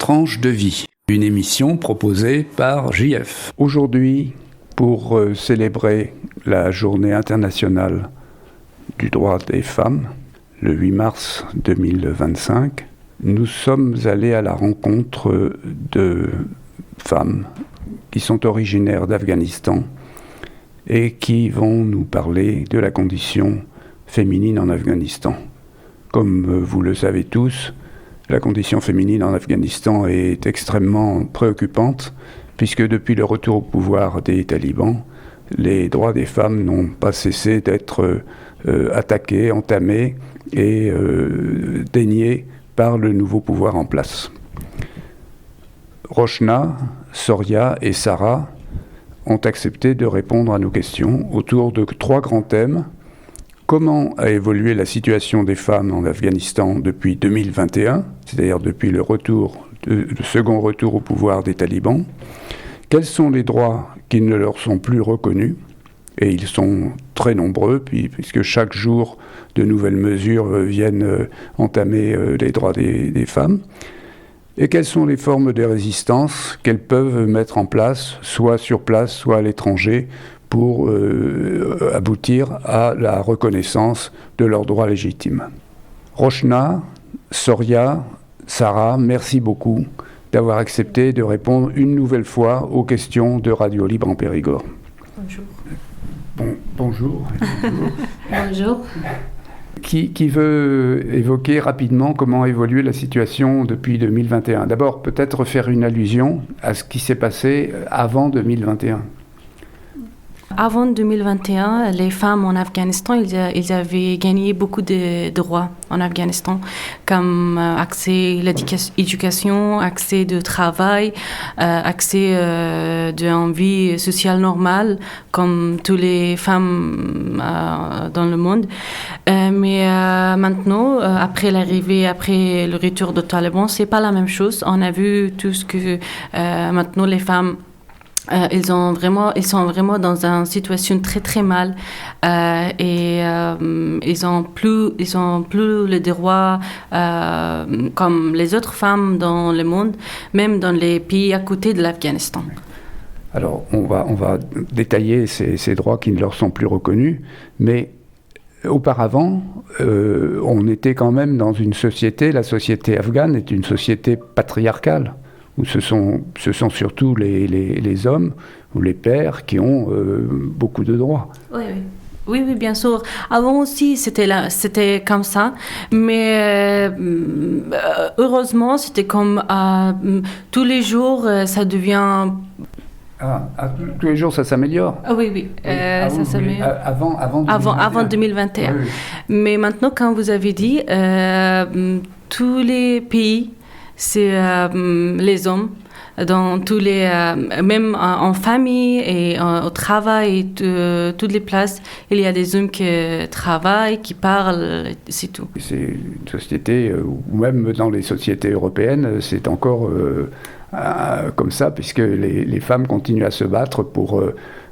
Tranche de vie, une émission proposée par JF. Aujourd'hui, pour célébrer la journée internationale du droit des femmes, le 8 mars 2025, nous sommes allés à la rencontre de femmes qui sont originaires d'Afghanistan et qui vont nous parler de la condition féminine en Afghanistan. Comme vous le savez tous, la condition féminine en Afghanistan est extrêmement préoccupante, puisque depuis le retour au pouvoir des talibans, les droits des femmes n'ont pas cessé d'être attaqués, entamés et déniés par le nouveau pouvoir en place. Roshna, Soria et Sarah ont accepté de répondre à nos questions autour de 3 grands thèmes. Comment a évolué la situation des femmes en Afghanistan depuis 2021, c'est-à-dire depuis le second retour au pouvoir des talibans? Quels sont les droits qui ne leur sont plus reconnus? Et ils sont très nombreux, puisque chaque jour, de nouvelles mesures viennent entamer les droits des femmes. Et quelles sont les formes de résistance qu'elles peuvent mettre en place, soit sur place, soit à l'étranger, pour aboutir à la reconnaissance de leurs droits légitimes. Roshna, Soria, Sarah, merci beaucoup d'avoir accepté de répondre une nouvelle fois aux questions de Radio Libre en Périgord. Bonjour. Bonjour. Bonjour. Qui veut évoquer rapidement comment a évolué la situation depuis 2021? D'abord, peut-être faire une allusion à ce qui s'est passé avant 2021. Avant 2021, les femmes en Afghanistan, ils avaient gagné beaucoup de droits en Afghanistan, comme accès à l'éducation, accès de travail, accès d'une vie sociale normale, comme toutes les femmes dans le monde. Mais maintenant, après le retour des talibans, c'est pas la même chose. On a vu tout ce que maintenant les femmes ils sont vraiment dans une situation très très mal et ils ont plus les droits comme les autres femmes dans le monde, même dans les pays à côté de l'Afghanistan. Alors on va détailler ces droits qui ne leur sont plus reconnus, mais auparavant, on était quand même dans une société, la société afghane est une société patriarcale, où ce sont surtout les hommes ou les pères qui ont beaucoup de droits. Oui, bien sûr. Avant aussi, c'était comme ça. Mais heureusement, c'était comme tous les jours, ça devient... tous les jours, ça s'améliore. Oui. Ça s'améliore. Avant 2021. Oui. Mais maintenant, comme vous avez dit, tous les pays, c'est les hommes, dans tous les, même en famille et au travail, toutes les places, il y a des hommes qui travaillent, qui parlent, c'est tout. C'est une société, ou même dans les sociétés européennes, c'est encore comme ça, puisque les femmes continuent à se battre pour...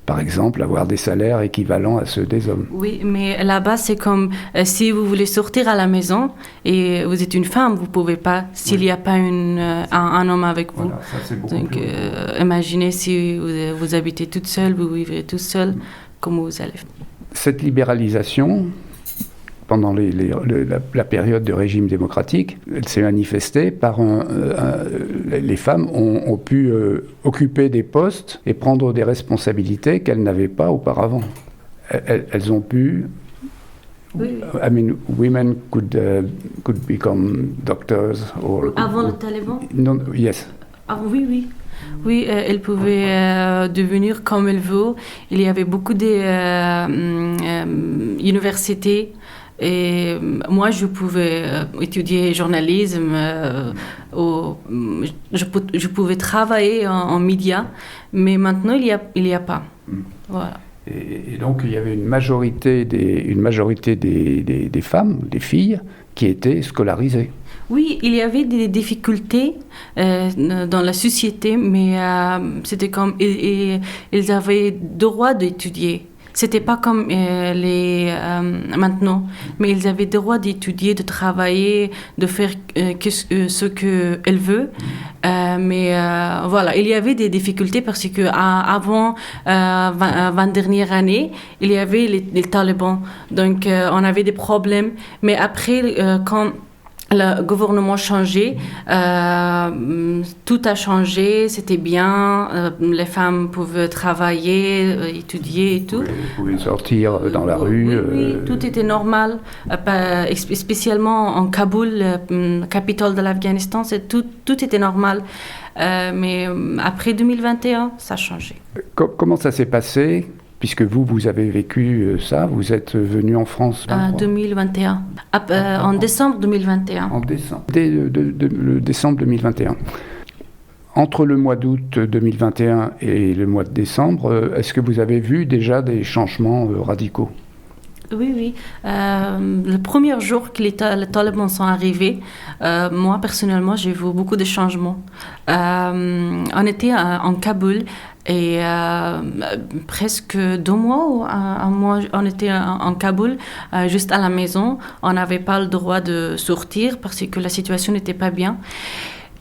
par exemple, avoir des salaires équivalents à ceux des hommes. Oui, mais là-bas, c'est comme si vous voulez sortir à la maison et vous êtes une femme, vous ne pouvez pas, s'il n'y a pas un homme avec vous. Voilà, ça, c'est beaucoup. Donc, imaginez si vous habitez toute seule, vous vivez toute seule, comment vous allez. Cette libéralisation, pendant la période de régime démocratique, elle s'est manifestée par les femmes ont pu occuper des postes et prendre des responsabilités qu'elles n'avaient pas auparavant. Elles ont pu... Oui. I mean, women could become doctors or... Avant le Taliban? Non, yes. Oui. Oui, elles pouvaient devenir comme elles veulent. Il y avait beaucoup d'universités. Et moi, je pouvais étudier journalisme, je pouvais travailler en médias, mais maintenant, il y a pas. Voilà. Et donc, il y avait une majorité des femmes, des filles, qui étaient scolarisées. Oui, il y avait des difficultés dans la société, mais c'était comme... Ils avaient le droit d'étudier. C'était pas comme maintenant, mais ils avaient le droit d'étudier, de travailler, de faire ce qu'elles veulent. Mais voilà, il y avait des difficultés parce que avant 20 dernières années, il y avait les talibans. Donc, on avait des problèmes. Mais après, quand le gouvernement a changé, tout a changé, c'était bien, les femmes pouvaient travailler, étudier et tout. Vous pouvez sortir dans la rue. Oui, tout était normal, spécialement en Kaboul, capitale de l'Afghanistan, tout était normal. Mais après 2021, ça a changé. Comment ça s'est passé ? Puisque vous avez vécu ça, vous êtes venu en France en 2021, en décembre 2021. En décembre, dès le décembre 2021. Entre le mois d'août 2021 et le mois de décembre, est-ce que vous avez vu déjà des changements radicaux ? Oui. Le premier jour que les talibans sont arrivés, moi personnellement, j'ai vu beaucoup de changements. On était en Kaboul et presque 2 mois ou un mois, on était en Kaboul, juste à la maison. On n'avait pas le droit de sortir parce que la situation n'était pas bien.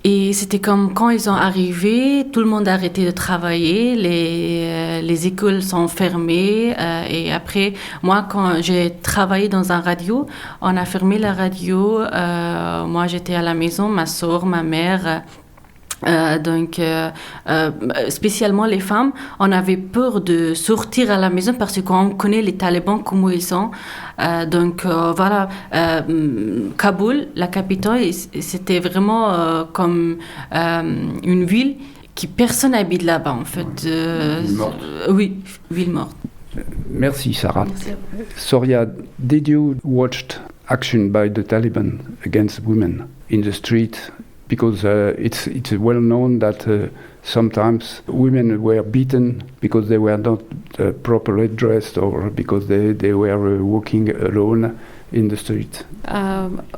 Et c'était comme quand ils sont arrivés, tout le monde a arrêté de travailler, les écoles sont fermées. Et après, moi, quand j'ai travaillé dans un radio, on a fermé la radio. Moi, j'étais à la maison, ma soeur, ma mère. Donc, spécialement les femmes, on avait peur de sortir à la maison parce qu'on connaît les talibans, comment ils sont. Donc, voilà, Kaboul, la capitale, c'était vraiment comme une ville qui personne habite là-bas, en fait. Ville morte. Oui, ville morte. Merci, Sarah. Merci. Soria, did you watch action by the Taliban against women in the street? Because it's well known that sometimes women were beaten because they were not properly dressed or because they were walking alone in the street.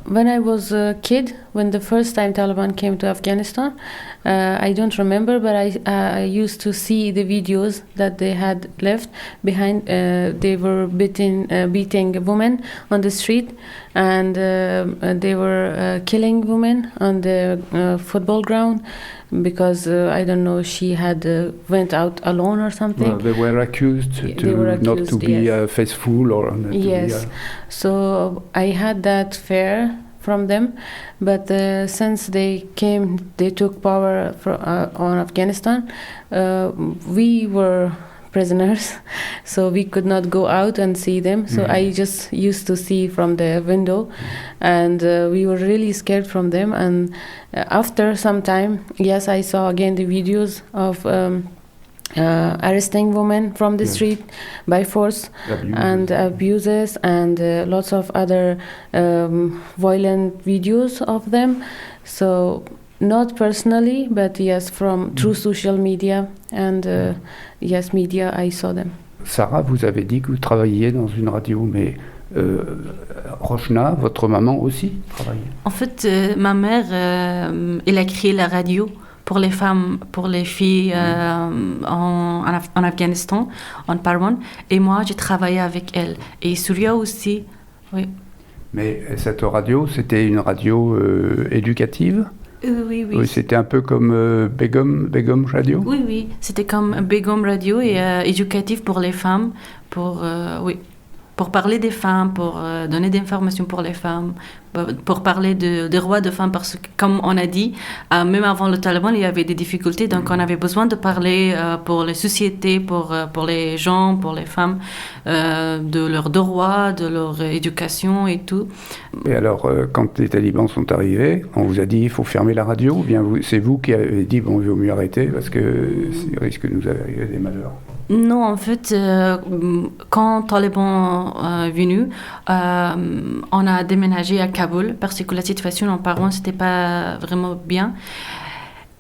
When I was a kid, when the first time Taliban came to Afghanistan, I don't remember, but I used to see the videos that they had left behind. They were beating women on the street, and they were killing women on the football ground because I don't know, she had went out alone or something. Well, they were accused not to be yes. faithful or not yes. to be, So I had that fear from them, but since they took power on Afghanistan, we were prisoners, so we could not go out and see them. So I just used to see from the window, and we were really scared from them. And after some time, yes, I saw again the videos of arresting women from the street by force, and abuses, and lots of other violent videos of them. So not personally, but yes, through social media and yes, media, I saw them. Sarah, vous avez dit que vous travailliez dans une radio, mais Roshna, votre maman aussi travaille. En fait, ma mère, elle a créé la radio pour les femmes, pour les filles en Afghanistan, en Parwan. Et moi, j'ai travaillé avec elle. Et Surya aussi, oui. Mais cette radio, c'était une radio éducative ? Oui. C'était un peu comme Begum Radio ? Oui. C'était comme Begum Radio et éducatif pour les femmes, pour parler des femmes, pour donner des informations pour les femmes, pour parler des droits de femmes, parce que, comme on a dit, même avant le Taliban, il y avait des difficultés, donc on avait besoin de parler pour les sociétés, pour les gens, pour les femmes, de leurs droits, de leur éducation et tout. Et alors, quand les talibans sont arrivés, on vous a dit il faut fermer la radio, ou bien c'est vous qui avez dit bon, il vaut mieux arrêter parce que il risque de nous arriver des malheurs? Non, en fait, quand Taliban est venu, on a déménagé à Kaboul parce que la situation en Parwan, c'était pas vraiment bien.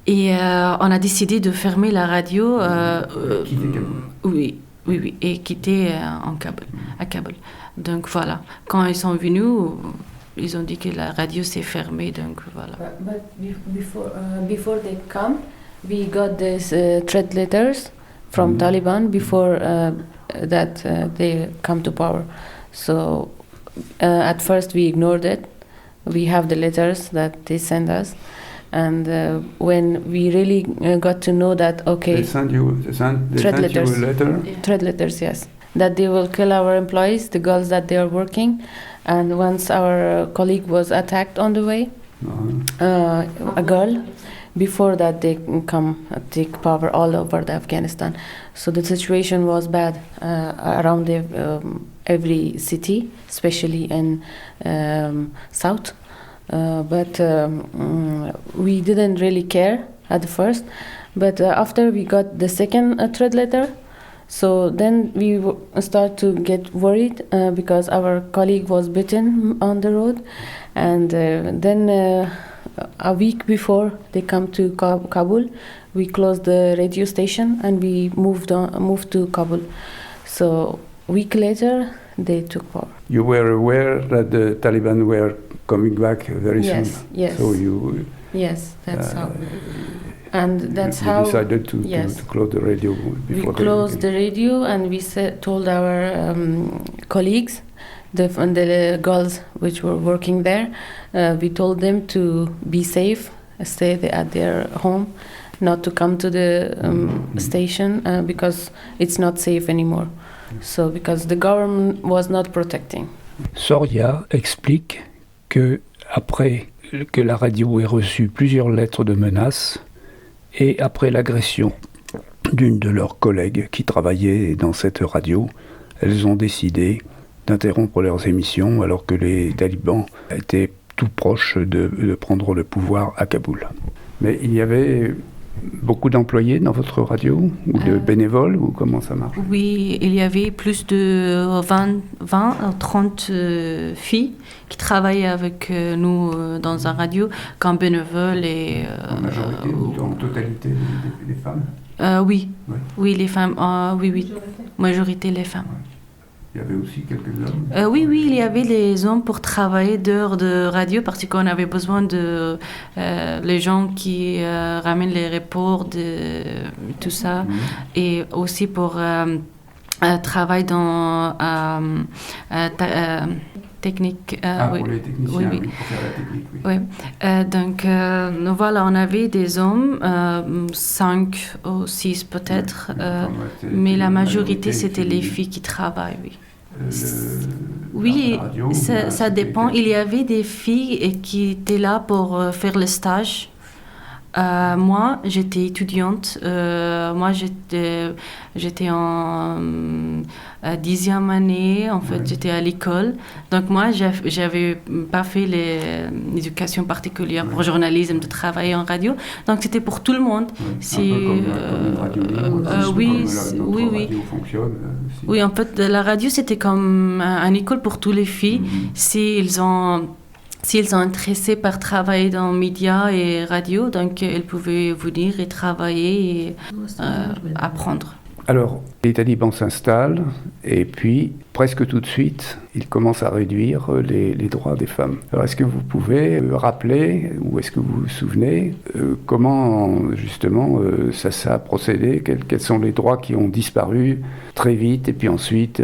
Et on a décidé de fermer la radio. Oui, et quitter à Kaboul. Donc voilà, quand ils sont venus, ils ont dit que la radio s'est fermée, donc voilà. But before they come, we got these threat letters from Taliban before that they come to power. So at first we ignored it. We have the letters that they send us, and when we really got to know that They sent you a letter? Threat letters, yes. That they will kill our employees, the girls that they are working, and once our colleague was attacked on the way, a girl, before that they come take power all over the Afghanistan. So the situation was bad around every city, especially in south. But we didn't really care at the first. But after we got the second threat letter, so then we start to get worried because our colleague was bitten on the road, and then a week before they come to Kabul, we closed the radio station and we moved to Kabul. So a week later, they took power. You were aware that the Taliban were coming back very soon. Yes. So you. Yes, that's how. And that's you how. Decided to close the radio before. We closed the radio and we told our colleagues, the girls which were working there, we told them to be safe, stay at their home, not to come to the station because it's not safe anymore. So because the government was not protecting. Soria explique que après que la radio ait reçu plusieurs lettres de menaces et après l'agression d'une de leurs collègues qui travaillait dans cette radio, elles ont décidé d'interrompre leurs émissions alors que les talibans étaient tout proches de prendre le pouvoir à Kaboul. Mais il y avait beaucoup d'employés dans votre radio ou de bénévoles ou comment ça marche? Oui, il y avait plus de 20 à 30 filles qui travaillaient avec nous dans un radio comme bénévoles et... en majorité ou en totalité les femmes? Oui, les femmes, oui, majorité les femmes. Ouais. Il y avait aussi quelques hommes? Oui, il y avait les hommes pour travailler dehors de radio parce qu'on avait besoin de les gens qui ramènent les reports, tout ça, et aussi pour travailler dans technique. Pour les techniciens, pour faire la technique, oui. Donc voilà, on avait des hommes, 5 ou 6 peut-être, mais la majorité c'était les filles qui travaillent, oui. Oui, ça dépend. Il y avait des filles qui étaient là pour faire le stage. Moi, j'étais étudiante. Moi, j'étais en 10e année. En fait, j'étais à l'école. Donc, moi, j'avais pas fait l'éducation particulière pour journalisme, de travailler en radio. Donc, c'était pour tout le monde. Oui. Oui, en fait, la radio, c'était comme une école pour toutes les filles. S'ils sont intéressés par travailler dans les médias et radio, donc ils pouvaient venir et travailler et apprendre. Alors, les talibans s'installent et puis, presque tout de suite, ils commencent à réduire les droits des femmes. Alors, est-ce que vous pouvez rappeler, ou est-ce que vous vous souvenez, comment, justement, ça a procédé? Quels sont les droits qui ont disparu très vite et puis ensuite...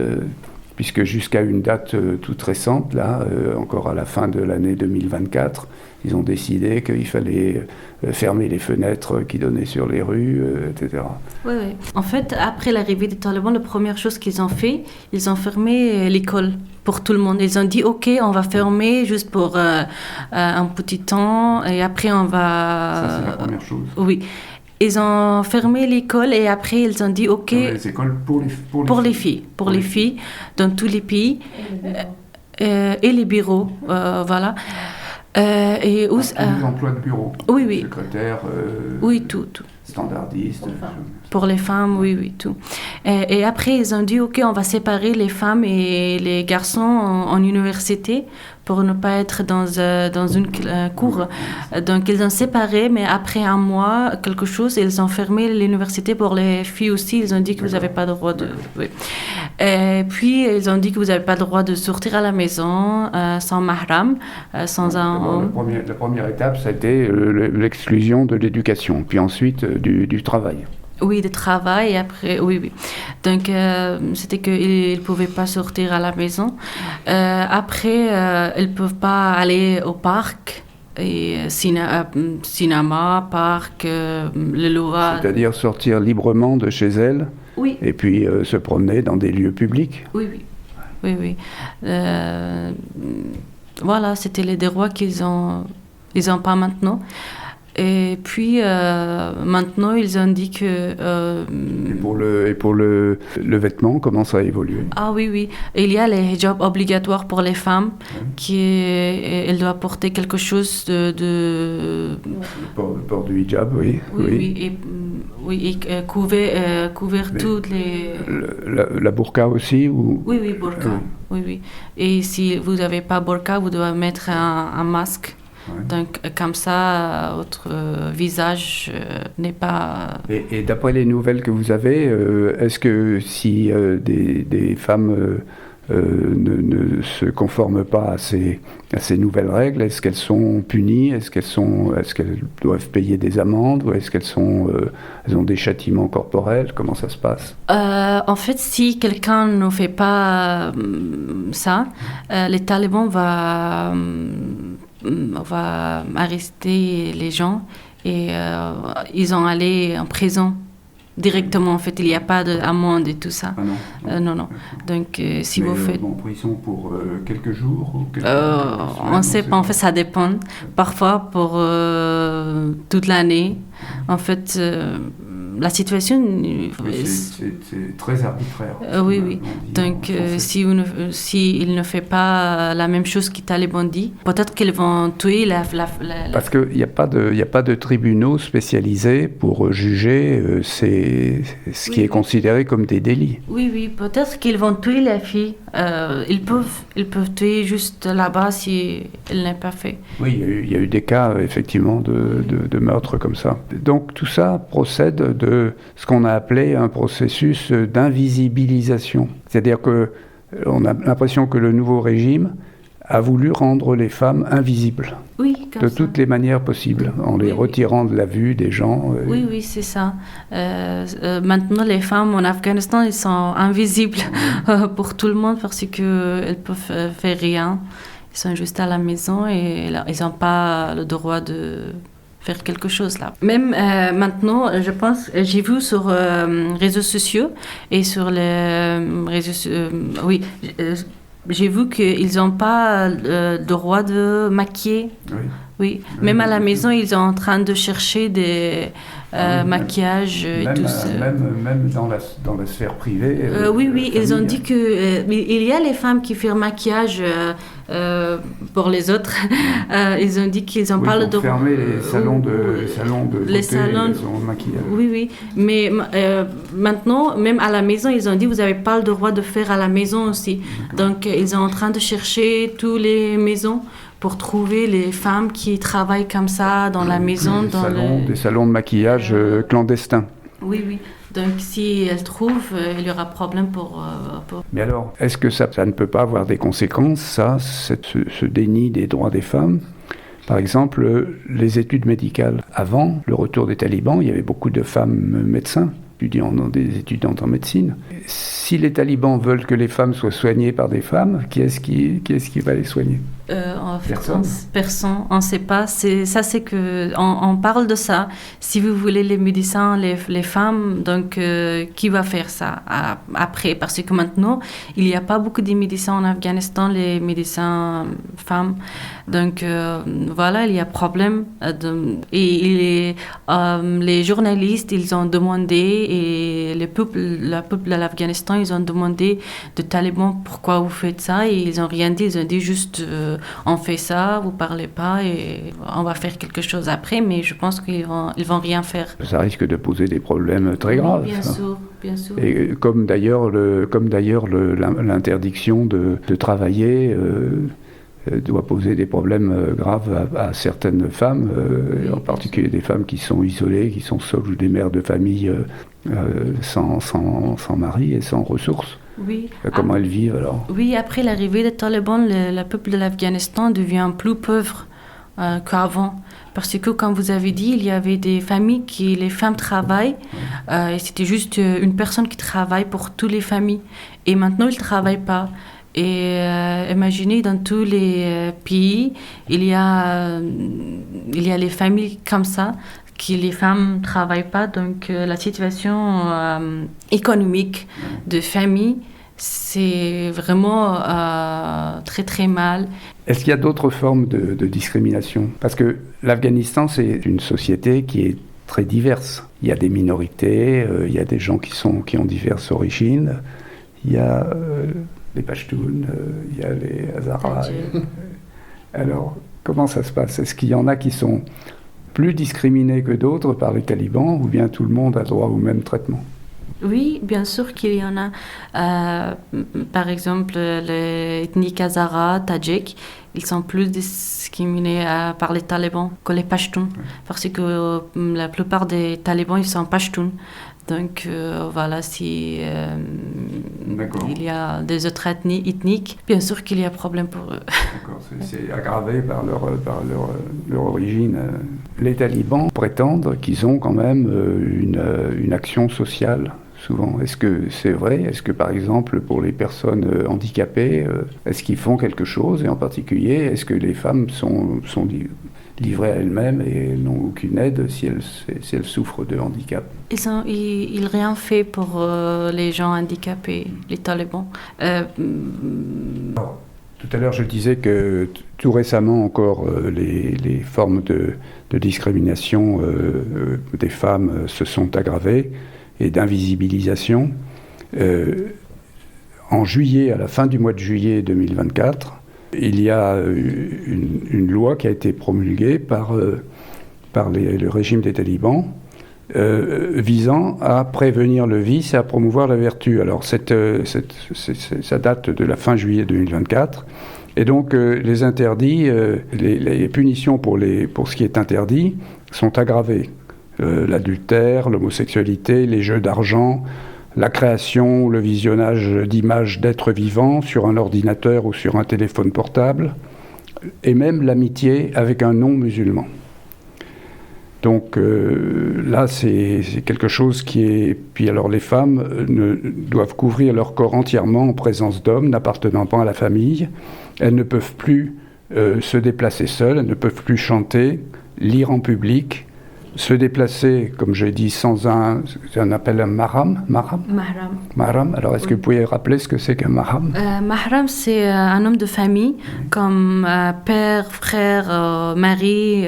puisque jusqu'à une date toute récente, là, encore à la fin de l'année 2024, ils ont décidé qu'il fallait fermer les fenêtres qui donnaient sur les rues, etc. Oui. En fait, après l'arrivée des talibans, la première chose qu'ils ont fait, ils ont fermé l'école pour tout le monde. Ils ont dit, OK, on va fermer juste pour un petit temps, et après on va... Ça, c'est la première chose. Oui. Ils ont fermé l'école et après ils ont dit OK. Les écoles pour les filles. Pour les filles, dans tous les pays. Et les bureaux, voilà. Et tous les emplois de bureau. Oui. Secrétaire. Oui, tout. Standardiste. Pour les femmes, oui, tout. Et après, ils ont dit, OK, on va séparer les femmes et les garçons en université pour ne pas être dans une cour. Donc, ils ont séparé, mais après un mois, quelque chose, ils ont fermé l'université pour les filles aussi. Ils ont dit que vous n'avez pas le droit de... Oui. Et puis, ils ont dit que vous n'avez pas le droit de sortir à la maison sans mahram, sans un homme. La première étape, c'était l'exclusion de l'éducation, puis ensuite du travail. Oui, de travail. Et après, oui. Donc, c'était qu'ils ne pouvaient pas sortir à la maison. Après, ils ne peuvent pas aller au parc. Et cinéma, parc, le loi. C'est-à-dire sortir librement de chez elles Oui. et puis se promener dans des lieux publics. Oui. Voilà, c'était les droits qu'ils ont pas maintenant. Et puis maintenant, ils ont dit que... Et pour le vêtement, comment ça a évolué? Ah oui. Il y a les hijabs obligatoires pour les femmes, elles doivent porter quelque chose de... Le port du hijab, oui. Et couvrir toutes les... La burqa aussi ou... Oui, burqa. Oui. Et si vous n'avez pas burqa, vous devez mettre un masque. Ouais. Donc, comme ça, votre visage n'est pas... Et d'après les nouvelles que vous avez, est-ce que si des femmes ne se conforment pas à ces nouvelles règles, est-ce qu'elles sont punies? Est-ce qu'elles doivent payer des amendes? Ou est-ce qu'elles ont des châtiments corporels? Comment ça se passe? En fait, si quelqu'un ne fait pas ça, les talibans va arrêter les gens et ils ont allé en prison directement. En fait, il n'y a pas d'amende et tout ça. Ah non. Non. Donc, si vous faites... en prison pour quelques jours ou quelques on ne sait pas. En fait, ça dépend. Parfois, pour toute l'année. En fait, la situation... c'est très arbitraire. Oui. Donc, s'il ne fait pas la même chose que Taliban dit, peut-être qu'ils vont tuer Parce qu'il n'y a pas de tribunaux spécialisés pour juger ce qui est considéré comme des délits. Oui. Peut-être qu'ils vont tuer la fille. Ils peuvent tuer juste là-bas si elle n'est pas fait. Oui, il y a eu des cas, effectivement, de meurtres comme ça. Donc, tout ça procède de ce qu'on a appelé un processus d'invisibilisation. C'est-à-dire qu'on a l'impression que le nouveau régime a voulu rendre les femmes invisibles. Oui, de toutes les manières possibles, en les retirant de la vue des gens. Oui, c'est ça. Maintenant, les femmes en Afghanistan, elles sont invisibles pour tout le monde parce qu'elles peuvent faire rien. Ils sont juste à la maison et ils n'ont pas le droit de faire quelque chose là. Même maintenant, je pense, j'ai vu sur les réseaux sociaux et sur les réseaux j'ai vu qu'ils n'ont pas le droit de maquiller. Oui. Même à la maison, ils sont en train de chercher des maquillages et tout ça. Même dans la sphère privée. Oui, ils ont dit que il y a les femmes qui font maquillage pour les autres. Ils ont dit qu'ils n'ont pas le droit. Fermer les salons de beauté, les salons de maquillage. Oui. Mais maintenant, même à la maison, ils ont dit vous n'avez pas le droit de faire à la maison aussi. Donc, ils sont en train de chercher toutes les maisons pour trouver les femmes qui travaillent comme ça dans la maison. Des salons de maquillage clandestins. Oui. Donc, si elles trouvent, il y aura problème pour... Mais alors, est-ce que ça ne peut pas avoir des conséquences, ce déni des droits des femmes? Par exemple, les études médicales. Avant le retour des talibans, il y avait beaucoup de femmes médecins, des étudiantes en médecine. Si les talibans veulent que les femmes soient soignées par des femmes, qui est-ce qui va les soigner? Personne, on ne sait pas. C'est que on parle de ça. Si vous voulez les médecins, les femmes, donc qui va faire ça après? Parce que maintenant, il n'y a pas beaucoup de médecins en Afghanistan, les médecins femmes. Donc voilà, il y a problème. Et les journalistes, ils ont demandé, et le peuple de l'Afghanistan, ils ont demandé de talibans pourquoi vous faites ça, et ils n'ont rien dit. Ils ont dit juste on fait ça, vous parlez pas et on va faire quelque chose après, mais je pense qu'ils vont rien faire. Ça risque de poser des problèmes très graves. Bien sûr. Et comme d'ailleurs l'interdiction de travailler doit poser des problèmes graves à certaines femmes, en particulier des femmes qui sont isolées, qui sont seules, ou des mères de famille sans mari et sans ressources. Oui. Comment elles vivent alors? Oui, après l'arrivée des talibans, le peuple de l'Afghanistan devient plus pauvre. qu'avant. Parce que, comme vous avez dit, il y avait des familles qui les femmes travaillent et c'était juste une personne qui travaille pour toutes les familles. Et maintenant, ils ne travaillent pas. Et imaginez, dans tous les pays, il y a les familles comme ça, que les femmes ne travaillent pas. Donc, la situation économique de famille, c'est vraiment très, très mal. Est-ce qu'il y a d'autres formes de discrimination? Parce que l'Afghanistan, c'est une société qui est très diverse. Il y a des minorités, il y a des gens qui ont diverses origines. Il y a les Pashtuns, il y a les Hazaras. Alors, comment ça se passe? Est-ce qu'il y en a qui sont plus discriminés que d'autres par les talibans, ou bien tout le monde a droit au même traitement? Oui, bien sûr qu'il y en a. Par exemple, les ethniques Hazara, Tadjik, ils sont plus discriminés par les talibans que les Pashtuns. Parce que la plupart des talibans, ils sont Pashtuns. Donc voilà, si il y a des autres ethniques, bien sûr qu'il y a problème pour eux. D'accord, c'est aggravé par leur origine. Les talibans prétendent qu'ils ont quand même une action sociale. Souvent. Est-ce que c'est vrai? Est-ce que, par exemple, pour les personnes handicapées, est-ce qu'ils font quelque chose? Et en particulier, est-ce que les femmes sont livrées à elles-mêmes et n'ont aucune aide si elles souffrent de handicap? Ils rien fait pour les gens handicapés, les talibans. Alors, tout à l'heure, je disais que tout récemment encore, les formes de discrimination des femmes se sont aggravées et d'invisibilisation. En juillet, à la fin du mois de juillet 2024, il y a une loi qui a été promulguée par le régime des talibans visant à prévenir le vice et à promouvoir la vertu. Alors ça date de la fin juillet 2024. Et donc les interdits, les punitions pour ce qui est interdit sont aggravées. L'adultère, l'homosexualité, les jeux d'argent, la création ou le visionnage d'images d'êtres vivants sur un ordinateur ou sur un téléphone portable, et même l'amitié avec un non-musulman. Donc là, c'est quelque chose qui est... Puis alors les femmes doivent couvrir leur corps entièrement en présence d'hommes n'appartenant pas à la famille. Elles ne peuvent plus se déplacer seules, elles ne peuvent plus chanter, lire en public, se déplacer, comme j'ai dit, sans on appelle un mahram. Mahram. Alors, est-ce que vous pouvez rappeler ce que c'est qu'un mahram? Mahram, c'est un homme de famille, comme père, frère, mari,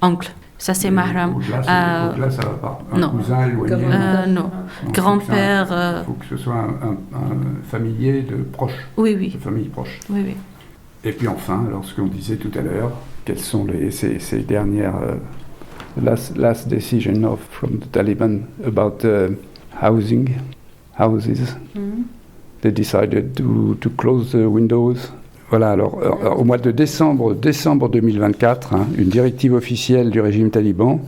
oncle. Ça, c'est mahram. Au-delà, ça ne va pas. Un cousin éloigné? Non. Grand-père. Il faut que ce soit un familier de proche. Oui. De famille proche. Oui. Et puis enfin, alors ce qu'on disait tout à l'heure, quelles sont ces dernières... last decision from the Taliban about houses. Mm-hmm. They decided to close the windows. Voilà, alors au mois de décembre 2024, une directive officielle du régime taliban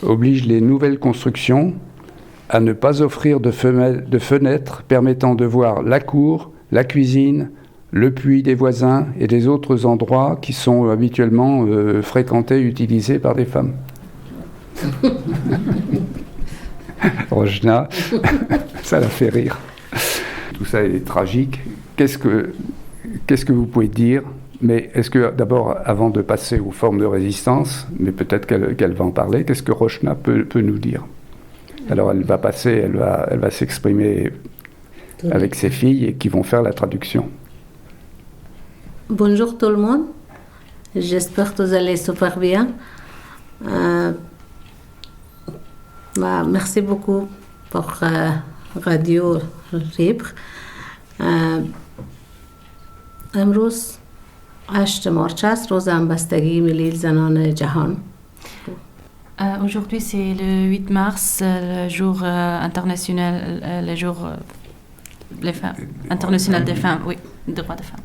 oblige les nouvelles constructions à ne pas offrir de fenêtres permettant de voir la cour, la cuisine, le puits des voisins et des autres endroits qui sont habituellement fréquentés et utilisés par des femmes. Rojna, ça la fait rire. Tout ça est tragique. Qu'est-ce que vous pouvez dire? Mais est-ce que d'abord, avant de passer aux formes de résistance, mais peut-être qu'elle va en parler, qu'est-ce que Rojna peut nous dire? Alors elle va s'exprimer avec ses filles et qui vont faire la traduction. Bonjour tout le monde. J'espère que vous allez super bien. Merci beaucoup pour Radio Libre. امروز 8 مارچ است روز همبستگی ملی زنان جهان. Aujourd'hui, c'est le 8 mars, le jour international, le jour international des femmes, oui, des droits des femmes.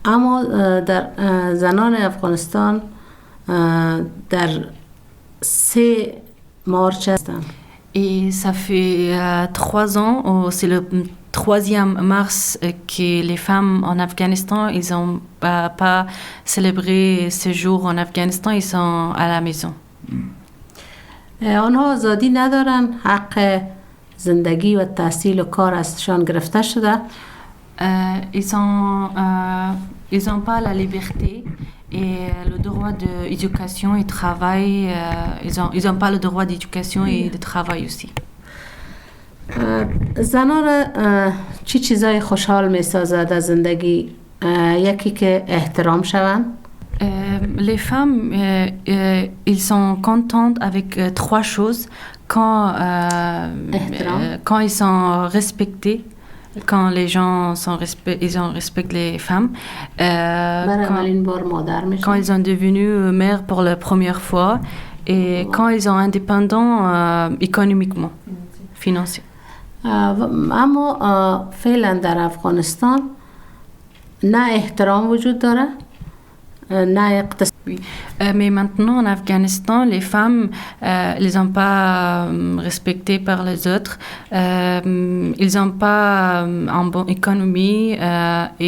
اما در زنان افغانستان در 3 مارچ هستند. Et ça fait 3 ans, c'est le 3e mars que les femmes en Afghanistan, ils n'ont pas célébré ce jour en Afghanistan, ils sont à la maison. آنها آزادی ندارن، حق زندگی و تحصیل و کار ازشان گرفته شده. Ils n'ont pas la liberté et le droit d'éducation et de travail. Ils n'ont pas le droit d'éducation et de travail aussi. زنها را چی چیزای خوشحال می سازد از زندگی؟ یکی که احترام شوند. Les femmes, ils sont contentes avec 3 choses quand ils sont respectés. Quand les gens respectent les femmes, quand ils sont devenus mères pour la première fois et quand ils sont indépendants économiquement, financièrement. اما فعلا در افغانستان نه احترام وجود داره نه اقتصاد. Oui. Mais maintenant, en Afghanistan, les femmes, elles ne sont pas respectées par les autres. Ils n'ont pas une bonne économie.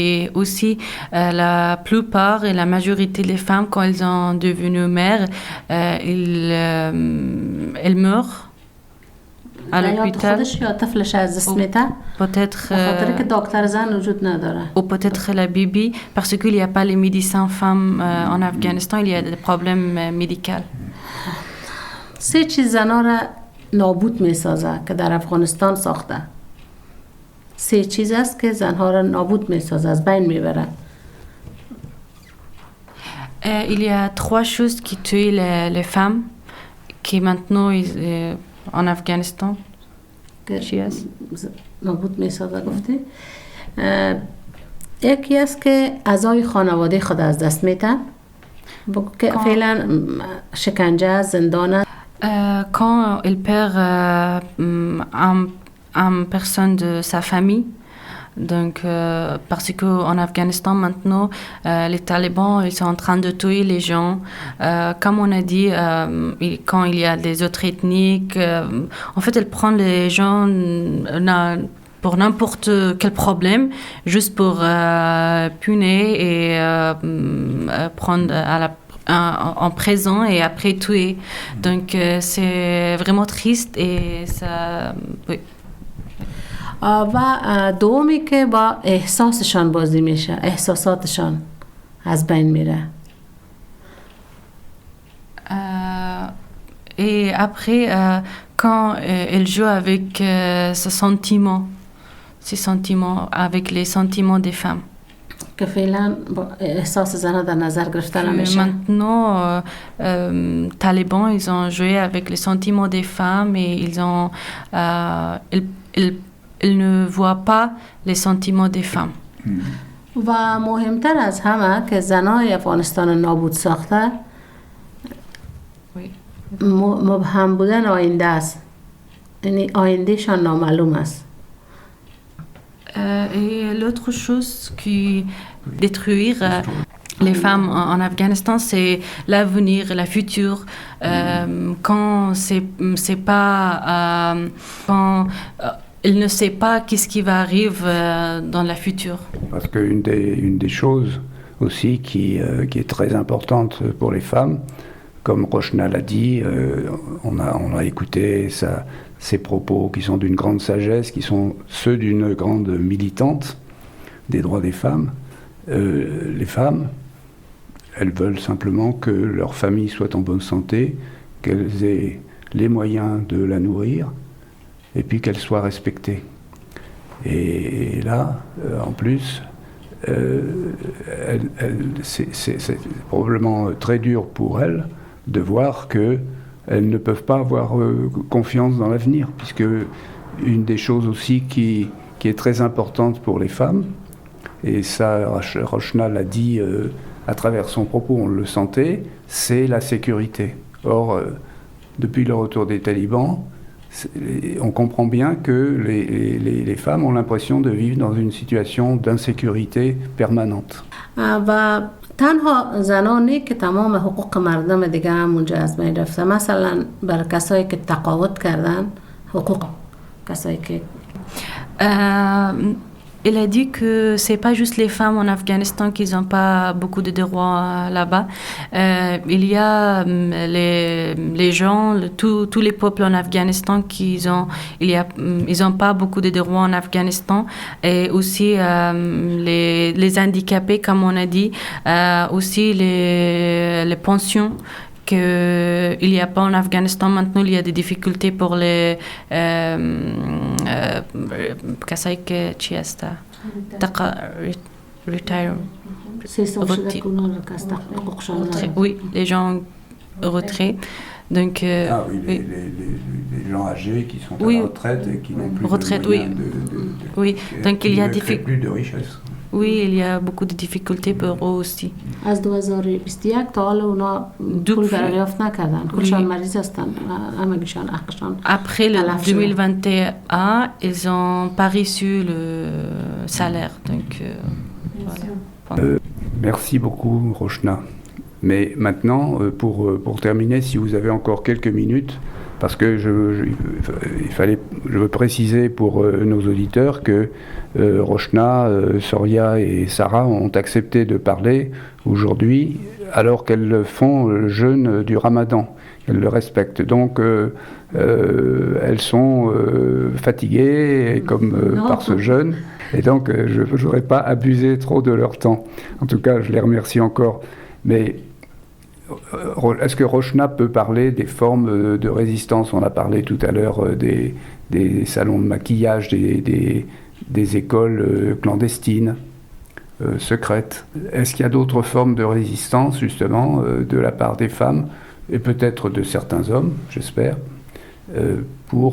Et aussi, la plupart et la majorité des femmes, quand elles sont devenues mères, elles meurent à l'hôpital. Peut-être ou peut-être la bibi, parce qu'il n'y a pas les médecins femmes en Afghanistan, il y a des problèmes médicaux. 3 چیز زنها را نابود می سازه که در افغانستان ساخته. 3 چیز است که زنها را نابود می سازه، از بین می بره. Il y a 3 choses qui tuent les femmes qui maintenant en Afghanistan. نابود می سازه گفته. یکی است که اعضای خانواده خود از دست میتن. فعلا شکنجه، زندان. Quand il perd une personne de sa famille, donc parce qu'en Afghanistan maintenant, les talibans ils sont en train de tuer les gens. Comme on a dit, quand il y a des autres ethniques, en fait, ils prennent les gens pour n'importe quel problème, juste pour punir et prendre en prison et après tuer. Donc c'est vraiment triste et ça... Oui. و دومی که با احساسشان بازی میشه، احساساتشان از بین میره. Et après, quand elle joue avec ses sentiments, avec les sentiments des femmes. که فعلا با احساس زنها در نظر گرفته نمیشه. Maintenant, talibans, ils ont joué avec les sentiments des femmes et ils ne voient pas les sentiments des femmes. و مهمتر از همه که زنای افغانستان نابود ساخته مبهم بودن آینده است. یعنی آیندهشان نامعلوم است. Et l'autre chose qui détruire les femmes en Afghanistan, c'est l'avenir, la future. Quand c'est pas, quand il ne sait pas qu'est-ce qui va arriver dans la future. Parce qu'une des choses aussi qui est très importante pour les femmes, comme Rochna l'a dit, on a écouté ses propos qui sont d'une grande sagesse, qui sont ceux d'une grande militante des droits des femmes. Les femmes, elles veulent simplement que leur famille soit en bonne santé, qu'elles aient les moyens de la nourrir, et puis qu'elle soit respectée. Et là, en plus, c'est probablement très dur pour elles de voir qu'elles ne peuvent pas avoir confiance dans l'avenir, puisque une des choses aussi qui est très importante pour les femmes, et ça Rochna l'a dit à travers son propos, on le sentait, c'est la sécurité. Or, depuis le retour des talibans, on comprend bien que les femmes ont l'impression de vivre dans une situation d'insécurité permanente. و تنها زنانی که تمام حقوق مردم دیگه هم اونجا از بین رفته، مثلا برای کسایی که تقاعد کردن حقوق کسایی که Il a dit que c'est pas juste les femmes en Afghanistan qui n'ont pas beaucoup de droits là-bas. Il y a les gens, tous les peuples en Afghanistan ils ont pas beaucoup de droits en Afghanistan, et aussi les handicapés, comme on a dit, aussi les pensions. Il n'y a pas en Afghanistan maintenant, il y a des difficultés pour les retire. Oui, les gens retraits. Donc, oui, oui. Les gens âgés qui sont à Oui. la retraite et qui n'ont plus Retraite, de moyens oui. Donc il y a qui ne créent plus de richesse. Oui, il y a beaucoup de difficultés pour eux aussi. از 2021 تا حالا اونا پول دریافت نکردن. کلشان مریض هستن. همگیشان حقشان. Après le تلف شده. 2021, ils n'ont pas reçu le salaire. Donc, voilà. Merci beaucoup, Rochna. Mais maintenant, pour terminer, si vous avez encore quelques minutes, parce que je veux préciser pour nos auditeurs que Rochna, Soria et Sarah ont accepté de parler aujourd'hui alors qu'elles font le jeûne du Ramadan. Elles le respectent. Donc, elles sont fatiguées par ce jeûne. Et donc, je ne voudrais pas abuser trop de leur temps. En tout cas, je les remercie encore. Mais est-ce que Rochna peut parler des formes de résistance? On a parlé tout à l'heure des salons de maquillage, des écoles clandestines, secrètes. Est-ce qu'il y a d'autres formes de résistance, justement, de la part des femmes, et peut-être de certains hommes, j'espère, pour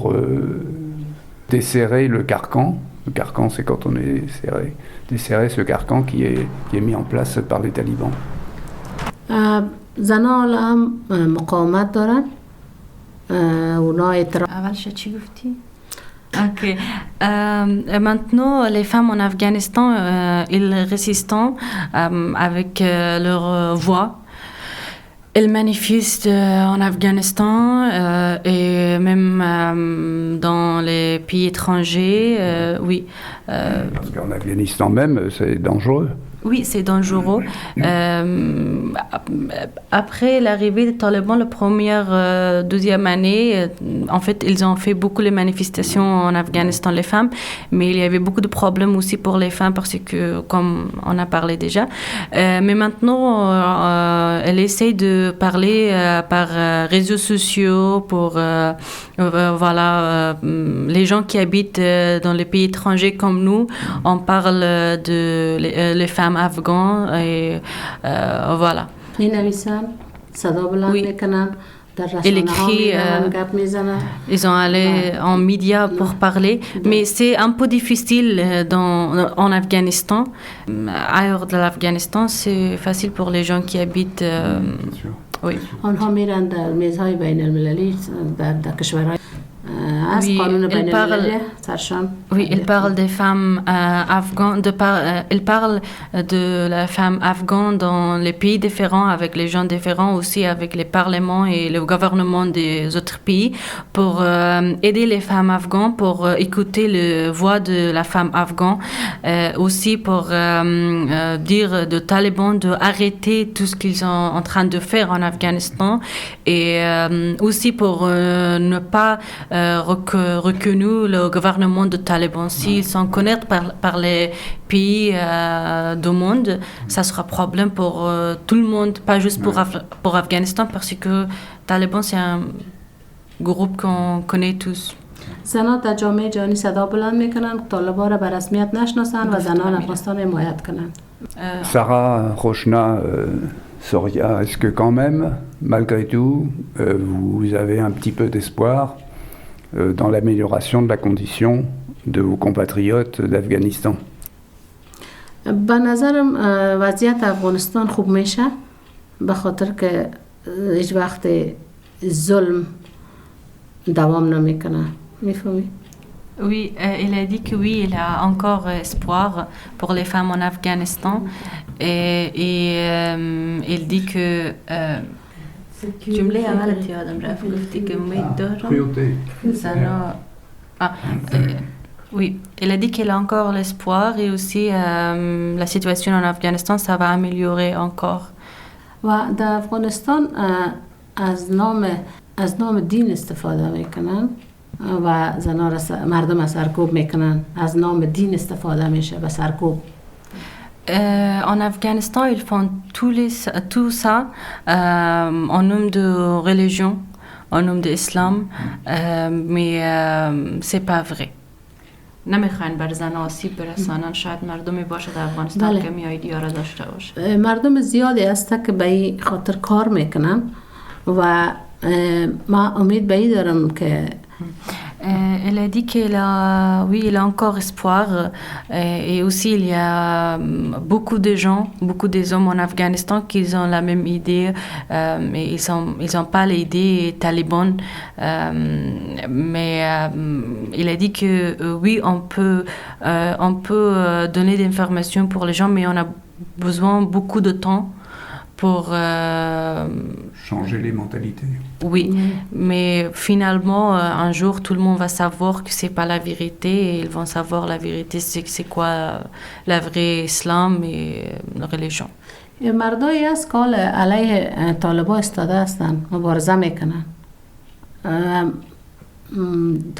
desserrer le carcan? Le carcan, c'est quand on est serré. Desserrer ce carcan qui est mis en place par les talibans. زنها حالا هم مقاومت دارن اونا اعتراض اولش چی گفتی؟ Ok. Maintenant, les femmes en Afghanistan, ils résistent avec leur voix. Elles manifestent en Afghanistan et même dans les pays étrangers, oui. Parce qu'en Afghanistan même, c'est dangereux. Oui, c'est dangereux. Après l'arrivée des talibans, la première, deuxième année, en fait, ils ont fait beaucoup de manifestations en Afghanistan, les femmes, mais il y avait beaucoup de problèmes aussi pour les femmes parce que, comme on a parlé déjà, mais maintenant, elle essaye de parler par réseaux sociaux pour, voilà, les gens qui habitent dans les pays étrangers comme nous, on parle de les femmes afghans et voilà. Oui. Il écrit, ils ont allé en médias pour parler, mais c'est un peu difficile en Afghanistan. Ailleurs de l'Afghanistan, c'est facile pour les gens qui habitent. Bien sûr. Oui. Oui, il parle des femmes afghanes, il parle de la femme afghane dans les pays différents, avec les gens différents, aussi avec les parlements et le gouvernement des autres pays, pour aider les femmes afghanes, pour écouter la voix de la femme afghane, aussi pour dire aux talibans d'arrêter tout ce qu'ils sont en train de faire en Afghanistan, et aussi pour ne pas reconnu le gouvernement de Taliban. S'ils sont connus par les pays du monde, ça sera problème pour tout le monde, pas juste pour Afghanistan, parce que Taliban, c'est un groupe qu'on connaît tous. زنان در جامعه جهانی صدا بلند میکنن که طالبان را به رسمیت نشناسن و زنان افغانستان حمایت کنن. Sarah, Rochna, Soria, est-ce que quand même, malgré tout, vous avez un petit peu d'espoir dans l'amélioration de la condition de vos compatriotes d'Afghanistan? به نظرم وضعیت افغانستان خوب میشه به خاطر که هیچ وقت ظلم دوام نمیکنه. میفهمی؟ Oui, il a dit que oui, il a encore espoir pour les femmes en Afghanistan, et il dit que جمله اولت یادم رفت گفتی که امید دارم زنا Oui, elle a dit qu'elle a encore l'espoir et aussi la situation en Afghanistan, ça va améliorer encore. و در افغانستان از نام دین استفاده میکنن و زنها را مردم سرکوب میکنن. از نام دین استفاده میشه به سرکوب. En Afghanistan, ils font tout ça en nom de religion, en nom de l'islam, mais c'est pas vrai. نمیخواین بر زن آسیب برسانن. شاید مردمی باشه در افغانستان که ایدیا را داشته باشه. مردم زیادی هست که به این خاطر کار میکنن و ما امید به این دارم که Elle a dit qu'elle a, oui, il a encore espoir et aussi il y a beaucoup de gens, beaucoup des hommes en Afghanistan qui ont la même idée, mais ils ont pas l'idée talibane, mais il a dit que oui, on peut donner des informations pour les gens, mais on a besoin beaucoup de temps pour changer les mentalités. Oui, mais finalement, un jour, tout le monde va savoir que c'est pas la vérité et ils vont savoir la vérité, c'est quoi la vraie islam et la religion. مردایی هست که علیه طالبا استاده هستن، مبارزه میکنن،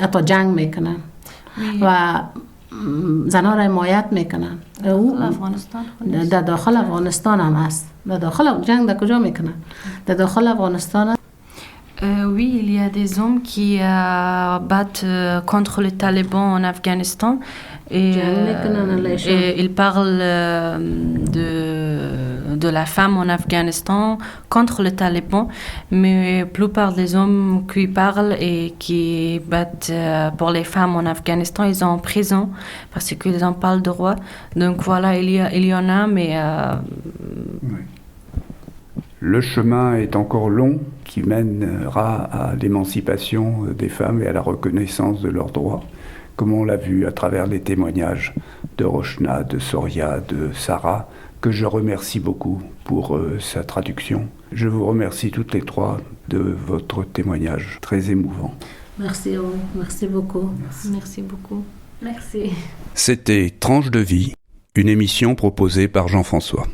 حتی جنگ میکنن و زنها را حمایت میکنن. در داخل افغانستان هم هست. در داخل جنگ در کجا میکنن؟ در داخل افغانستان oui, il y a des hommes qui battent contre les talibans en Afghanistan et ils parlent de la femme en Afghanistan contre les talibans, mais la plupart des hommes qui parlent et qui battent pour les femmes en Afghanistan, ils sont en prison parce qu'ils en parlent de droit. Donc voilà, il y en a, mais... Oui. Le chemin est encore long qui mènera à l'émancipation des femmes et à la reconnaissance de leurs droits, comme on l'a vu à travers les témoignages de Roshna, de Soria, de Sarah, que je remercie beaucoup pour sa traduction. Je vous remercie toutes les trois de votre témoignage très émouvant. Merci beaucoup. Merci beaucoup. Merci. C'était Tranche de vie, une émission proposée par Jean-François.